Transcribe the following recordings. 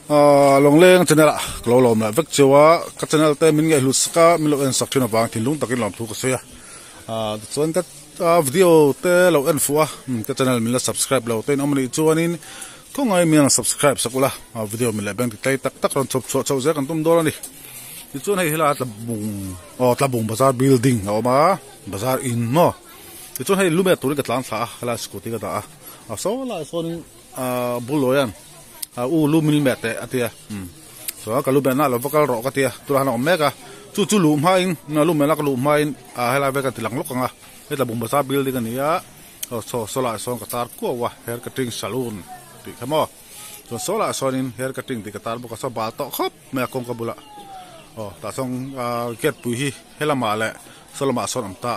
long leng channel lo lom la vek chewa ka channel te min nge hluska min lo en sak thina bang thin lung takin lom thu ka soya chuan ka video te lo en fuwa ka channel min la subscribe lo te nomni chuanin ko ngai min subscribe sakula video min la bang tai tak tak ron chop cho che kan tum dor ani ti chuan hei hela tlabung bazar building ma bazar in mo ti chuan hei lume tur ka tlang tha hala scooty ka ta so la sonin buloyan lu mil mete atia so ka lu bena lo vokal ro ka tia tu han omega chu lu main na lu mena ka lu main hela ve ka tilang lokanga eta bum basa building ania so la so ka tar ko wa hair cutting salon ti khamo so la sonin hair cutting ti ka tar bu ka so ba to khop me kong ka bula ta song get pu hi hela ma le so la ma son am ta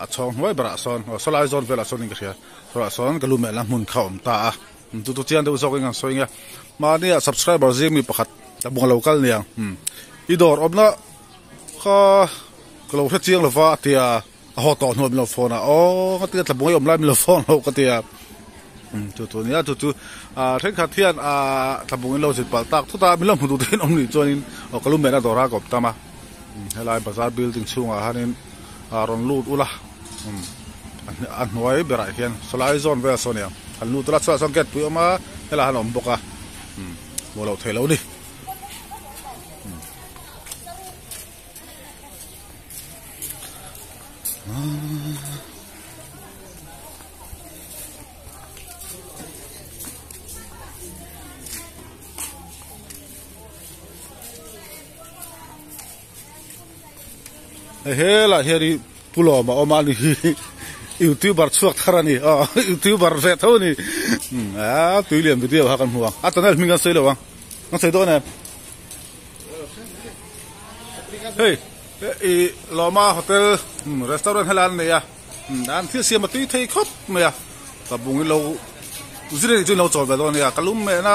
a chong hoi bra son so la zon vela sonin ka ria so la son ka lu me la mun khaum ta tu chian de usok ngang soinga ma ni subscriber zim mi pakhat tabung local niang idor obna kha klo kha chiang lova tia ho to no mi phone ka tia tabung yom la mi phone ho ka tia tu nia tu theng kha thian tabung lo sit pal tak thu ta mi lam hu tu ten om ni chonin kalum mena dora kop tama helai bazar building chunga hanin ron lut ula an noi bera hian solai zone ve sonia an lu tla cha song get pu ma hela han om boka mo lo thelo ni hela heri pulo ma omani YouTuber chuak tharani YouTuber ve thoni tuiliam video ha kan huang atanal minga selo wang nang sei do na hey loma hotel restaurant halan ne ya dan thi siam tu thei khop me ya tabung lo uzire ju lo chol be do ne ya kalum me na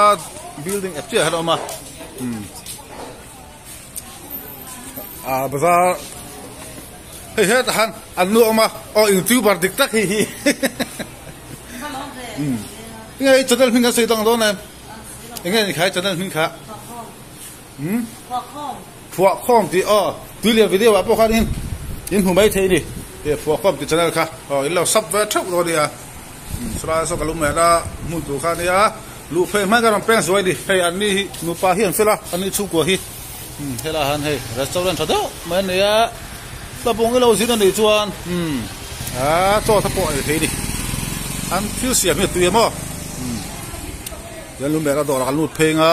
building apche ha ma bazar hey het han anu ma YouTuber dik tak hi ngai channel min sei dong do na ngai khai channel min kha phwa khom ti tu le video apo kha in hu mai thei ni e phwa khom ti channel kha ilo sub ve thok do dia sra so kalum me da mu tu kha dia lu phe ma ga ram pen zoi di hey an ni nu pa hian fela an ni chu ko hi hela han hey restaurant thado ma ne ya tabung lo sin ni chuan cho thapo thei ni an phiu siam hi tu mo yan lu me ra do ra lut phenga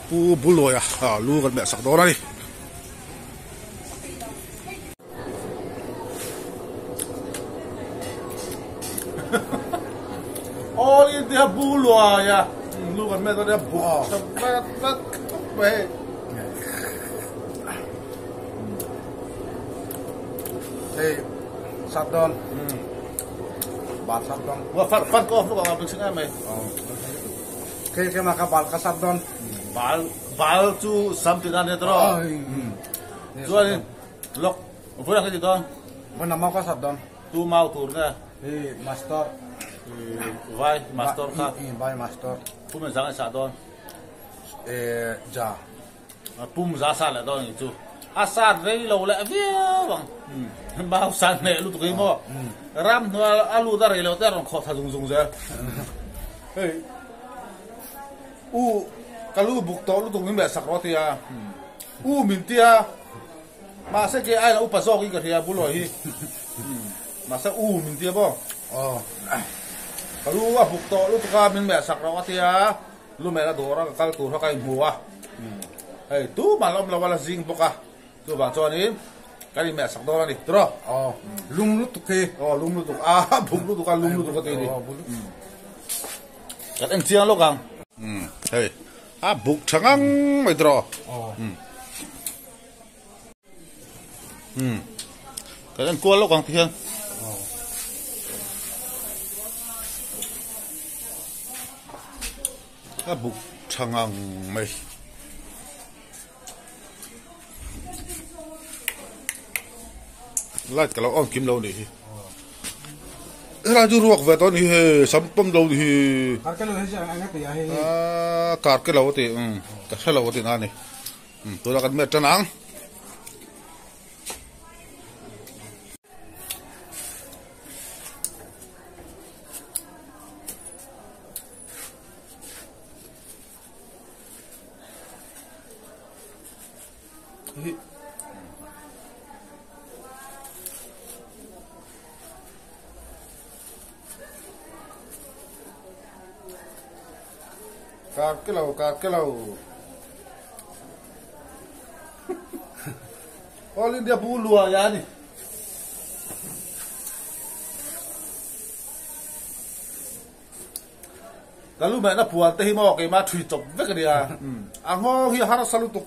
pu buloya lu kan me sak do na ni in dia buloya lu kan me do dia bu sabat be hey sabdon bal sabdon wa fan ko lu ka bing mai ke maka bal ka sabdon bal chu something ane tro chuan lok vura ka dito mana mau ka sabdon tu mau tur na master vai master ka vai master pum jang sa don ja pum za sa la don chu asad rei lo la viang bao san ne lu tu mo ram no alu da rei lo ta ron kho tha jung je hey kalu buk to lu tu min be sak ro tia min tia ma se ke ai la pa zo ki ka ria bu lo hi ma se min tia bo kalu buk to lu tu ka min be sak ro tia lu me la do ra ka tu ra kai huwa hey tu malom la wala zing boka tu ba cho ni cái mẹ sạc đó đi, được không? Lung lút tục kì, lung lút tục, bụng lút tục, lung lút tục cái gì? Cái anh chiang lúc càng, hey, bụng trắng mày được cái anh cua lúc càng thiêng, bụng trắng mày lại cái lẩu kim lâu này raju ruak ve ton hi he sampam lo hi Kar ke lo he jang anga ti a he kar ke lo ti ka se lo ti na ni tu la kan me tanang kar ke lo all india bulua ya ni lalu mana puan teh mau ke ma thui top ve ka dia ango hi har salu tu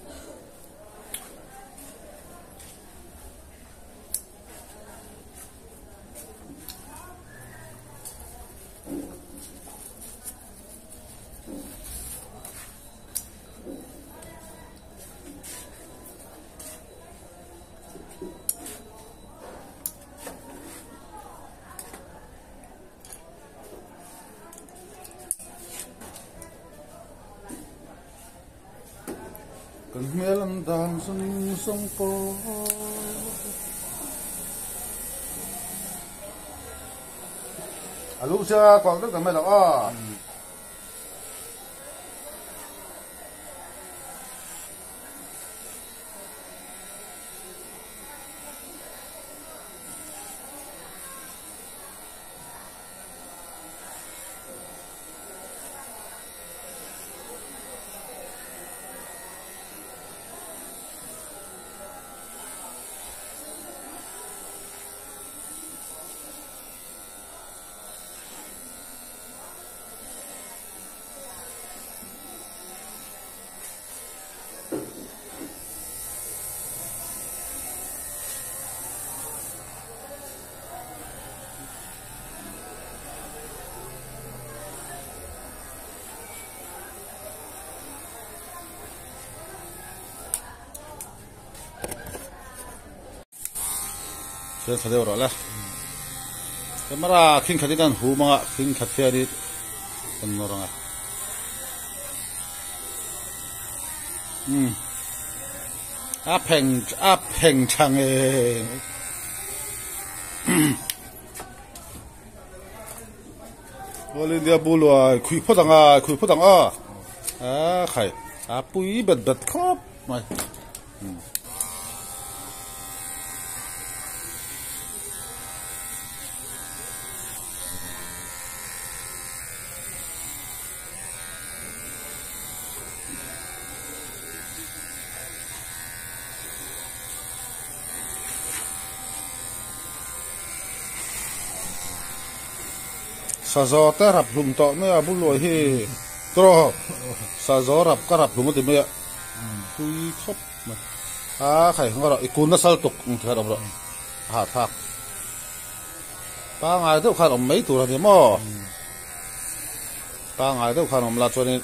kan melam dan sung ko alu sia kwang tu kan me lo Saya sadar orang lah. Kamera king khatikan huma king khatiari kan orang ah. Apeng change. Boleh dia bulu ah, kui potang ah. Kai. Apui bet kop. Mai. Sazo terap lum to me abu lo hi tro sazo rap karap lum ti me kui khop khai ngara ikun na sal tuk thar amro ha thak pa ngai tu khan om mai tu ra ni mo pa ngai tu khan om la choni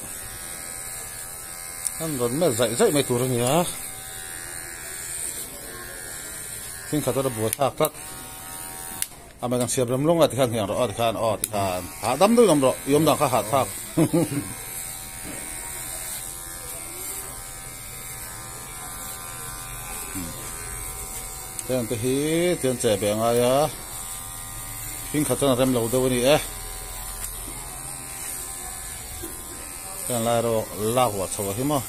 an ron me zai mai tu ra ni ha tin khatar bu thak tak Amerikan siap dalam long atikan yang ro atikan hadam tu gamro yom dah kah thak tiang tu hi tiang cebe ngaya king khatan rem lo do ni tiang lai ro la wa chawa hi mo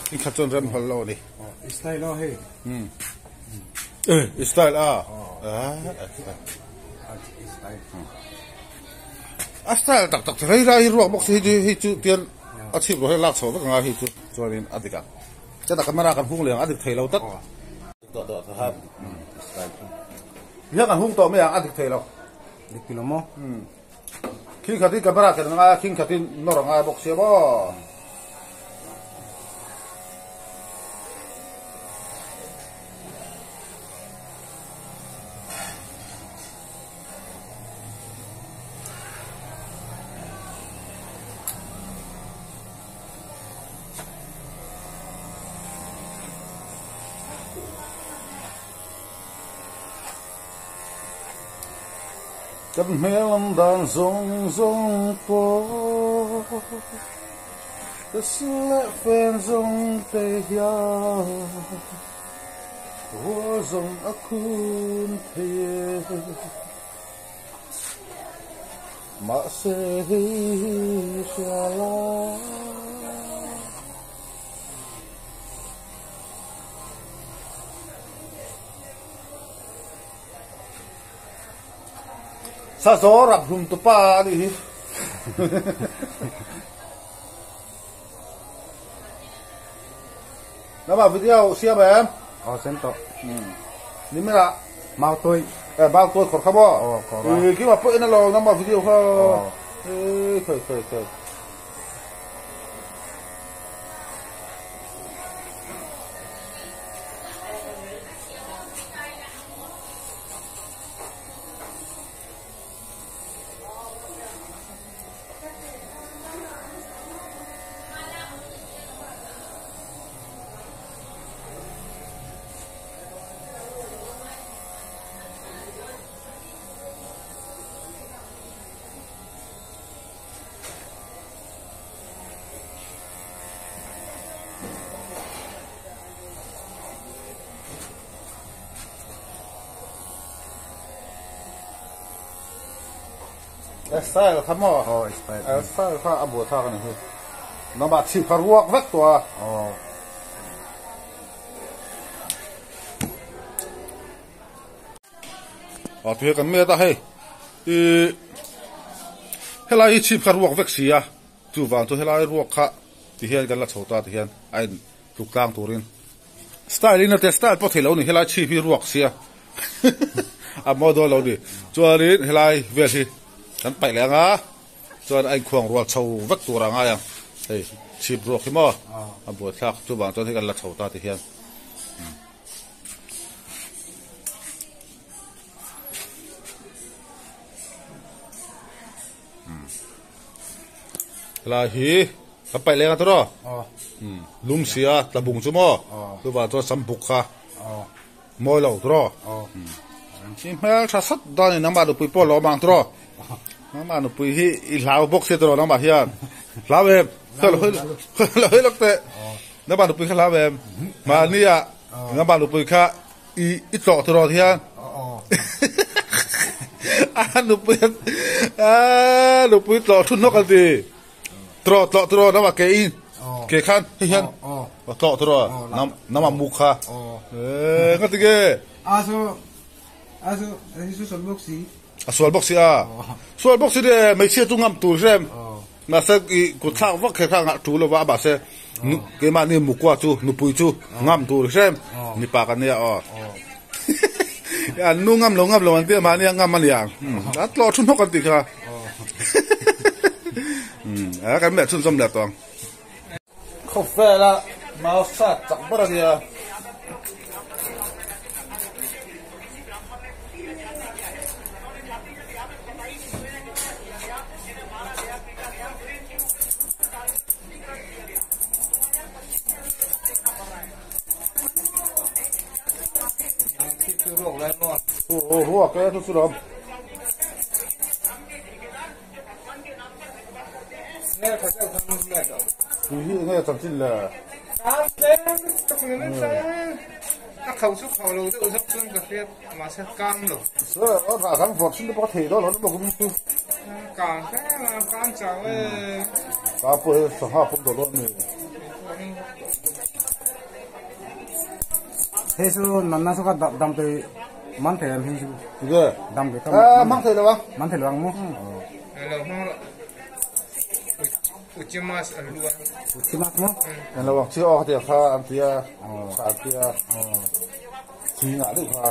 King khatan rem hol lo ni style lo he style style tak rai ruak bok hi chu tian achip ro he lak so nga hi chu chuanin adika chata kamera kan hung leng adik thei lo tak to ha style ya kan hung to me yang adik thei lo dikilo mo king khati kamera kan nga king khati nor nga bok se bo Cắt mẹ lâm đàn rong rong po This let fan rong tê ya Hoa rong akun thê Mạ se hi xa la Sa gió rạp hùm tụ pa đi Nó bảo video xem em Xem to. Ní mới lạ Mau tôi. Bao tôi khỏi khắp bó Có đó. Cái mà bữa nó lò nó bảo video không khởi style khám mò style khá abu thang này nó bảo chỉ khá ruột vắt tua tuy cái mẹ ta hay hay là chỉ khá ruột vắt xí à chú vàng tôi hay là ruột khá thì hiện cái là chậu ta thì hiện anh trục lang turin style này style bắt hello này hay là chỉ ruột xí à model lâu đi cho đến hay là về thì Tan pai le nga chuan ai khuang rual chho vek tura nga yang hei chip ro khimo a bo thak chu bang chuan hikan la chho ta ti hian la hi ka pai le nga to ro lum sia tlabung chu mo tu ba to sambuk kha moi lo to ro chim hel tha sat da ni namba du pui po lo bang to ro Nama nu pui hi ilau box itu orang bahian, lau em, lau lok te, nama nu pui ka lau em, mana ya, nama nu pui ka itu terus hian, nu pui tu nok alti, terus nama kein, kekan hian, terus nama muka, ngerti ke? Aso, itu sebab sih. Soal box ya, soal box dia macam tu ngam tu sem, nasa ikut thang vak thang tu lo ba ba se, kemana ni mukwa tu, nupui tu ngam tu sem, ni pakan ni oh, ya nu ngam lo nanti mana yang ngam mana yang, atlo tu nak nanti kah, kan macam tu som datang, kopi lah, mau sat tak berapa dia. Ruột cái thứ sudah. Nghe phải theo thằng này đó. Nghe chẳng tin là. Các khẩu xúc khẩu lâu tự dốc xương cà phê mà sẽ cam rồi. Sữa nó thả thằng vọt xin nó có thể đó nó cũng tu. Cam thế mà cam chảo ấy. Cam bữa sáng học không được luôn này. Thế số nắn số cái đam tới mang theo em hình chứ. Dạ. Đam tới không? Mang theo đâu? Mang theo đâu không? Ucimas alua. Ucimas mo? Yang lawang si oh dia kha antia, saat dia, singa tu kha.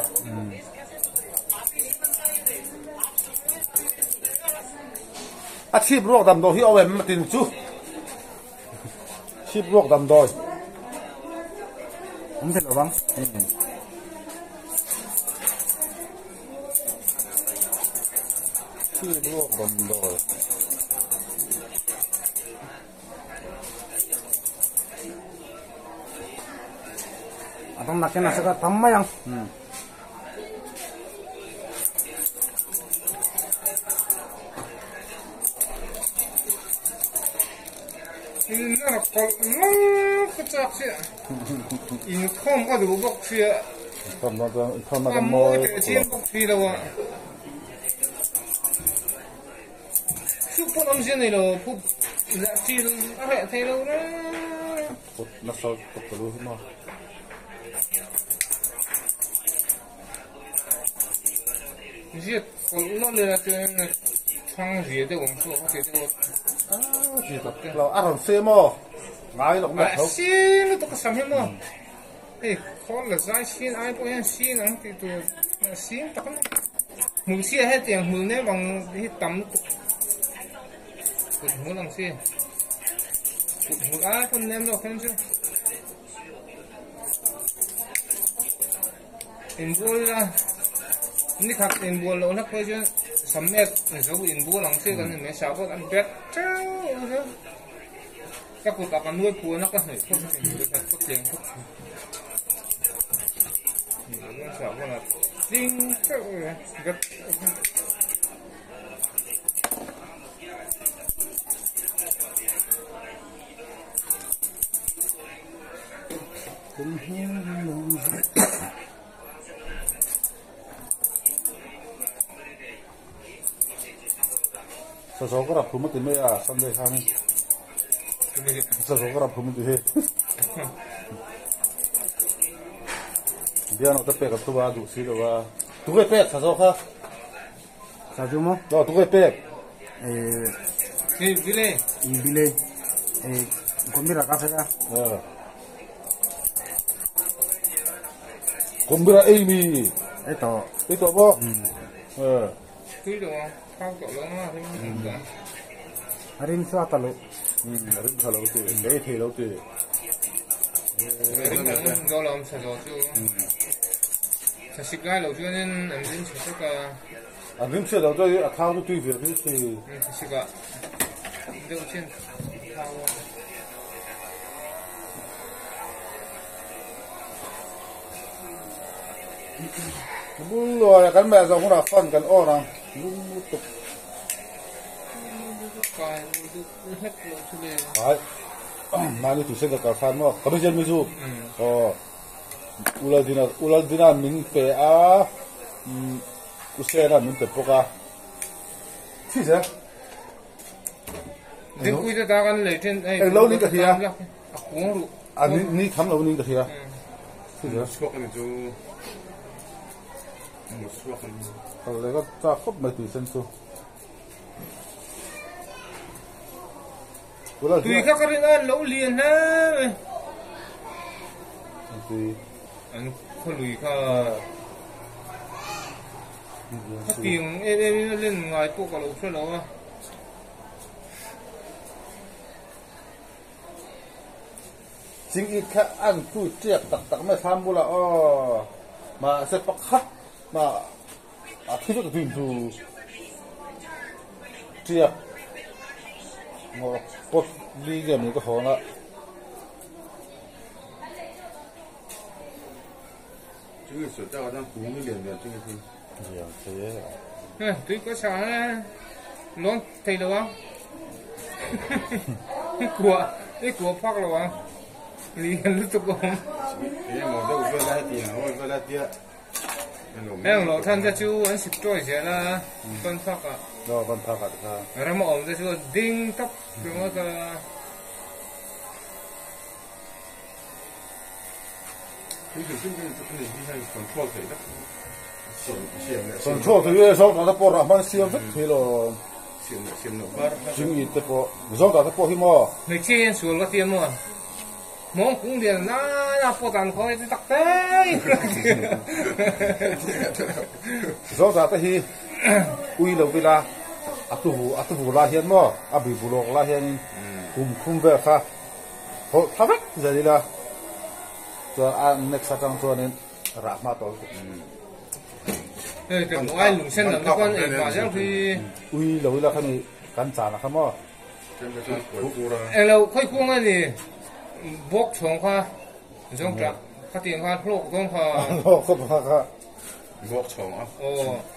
Achieve rock dam do hi awen matin chu. Achieve rock dam do. Không thể đâu bang. Achieve rock dam do. Atong nak kena sekat tamma yang. in na kol ka chak se in khom ka du bok se Không nó không nó ka cái mo môi te chin bok fi lo wa su po nam je ne lo pu la ti a re the lo na nó sao tập cái luôn mà je kol no le la te chang je de wong so ha te de gì tậpเราăn làm xe mà ngay lúc này à không xin nó tôi sắm hết mà ê con là giải xin ai cũng ăn xin ăn thì tôi xin tao mùng xe hết tiền mùng này bằng cái tấm mùng làm xe mùng ai cũng nem đâu không chứ in bùa làนี่ครับอินบัวเรานักไปจนสำเร็จเราอินบัวหลังเสียกันไม่สาวก็อันเบ็ดเจ้าก็กูตักกันด้วยพัวนักก็เหนื่อยพวกนี้พวกเลี้ยงพวกนี่สาวก็น่ะจริงเจ้าเลยก็sao số cái đập phun mất tiền mấy à xong đây sao này sao số cái đập phun mất tiền dia nak tepek tu ba du si do ba tu ke pek sao số kha sao chú mốt đó tu ke pek thì bile bile con biết là cà phê à kumbira Amy ấy to bo cứ đồ không cậu lớn mà thì harim suat talo rin thalo tu để thi lâu tu do làm sao rồi chứ thật sự cái đầu tiên nên anh đến sẽ có à rin xe đầu tu account tu việc tu thì thật sự cái đầu tiên bún lò cái mẹ giống là phân cái o nào bún tục cái hết rồi chứ này đấy mà đi tu xe cái fan mà cái bây giờ mới du uladina mình pe à ku xe là mình pe poka thì sao đừng quên cho ta cái lấy trên lâu đi cái gì à uống rượu à ni khám lâu ni cái gì à thì sao suốt này chú một suốt này kalau lewat cakep mah itu senso. tùy các cái đó lẩu liền ha Thì anh không lùi cái tiền em lên ngoài bộ cả lẩu cho lẩu à chính ít khác ăn tu triệt tắc mới tham bula mà sẽ bắt khắc mà khi được tìm tu triệt một cột đi cái mình có khó nữa chú cái sữa tao đang cuốn cái liền chứ cái gì thế tùy có sao luôn thấy đâu không của phát đâu không liền lúc tục không cái mà đâu có lại tiền thôi có lại tiền em lo thân cho chú anh xịt trôi sẽ là con phát à rồi con thao cả ta rồi mà ổn cho chú đinh tóc rồi mà cái cái cái đi sang còn thua thế đó còn cho thì sau đó bỏ ra mà xiêm vứt thì rồi xiêm nó bát chính ít thế bỏ sau đó bỏ hi mò người trên xuống có tiền mà mong cũng liền na bỏ tàn khói thì tắc đấy sau đó thì ui lâu bila atu la hiền mò abi bulok la hiền kum về pha ho thắc giờ đi là cho anh next sang cho nên rạp mà tôi cái mỗi ai lùng sen là nó con ấy vào trong thì ui lâu là cái này cắn chả là không mò em lâu khơi cuông cái gì bốc xuống khoa giống cả cái tiền khoa lô cũng khoa không ha bốc chồng á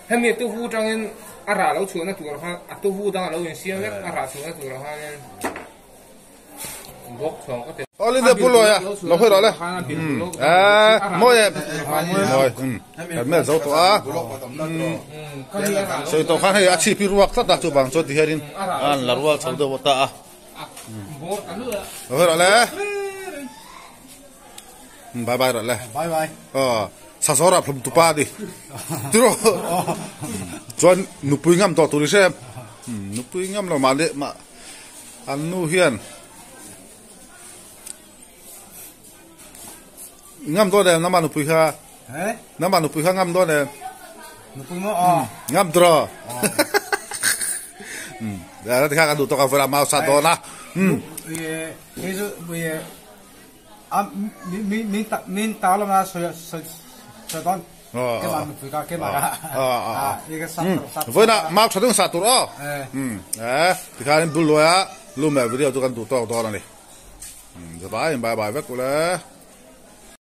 hay miệt tu vu trong nên ra lâu chuột nó tụi nó tu vu đang lâu những xiêm đấy ra chuột nó tụi nó nên bốc thòng có thể ô lên đây bù lôi à nó hơi đó đấy mỗi em mỗi mẹ dâu to à rồi to khăn hay chỉ pi ruột tất cả chụp bằng cho thì hết đi là ruột xong rồi ta nó hơi đó đấy bye bye rồi đấy bye bye 사서라 품 두빠디 들어 전 누뿌잉암 더 도리셈 누뿌잉암로 말레 마 안누히안 ngam to de nama nupuha nama nupuha ngam to de nupumo ngam dro da ta ka du to ka fera ma sa do na ye eso ye min ta la ma so don cái bạn mình phải cái bạn cái sắp với nè mau cho đừng sát tụi đó thì khai lên bùn lùi á luôn mẹ video tôi cần tụt to này bye bye bye bye với cô đấy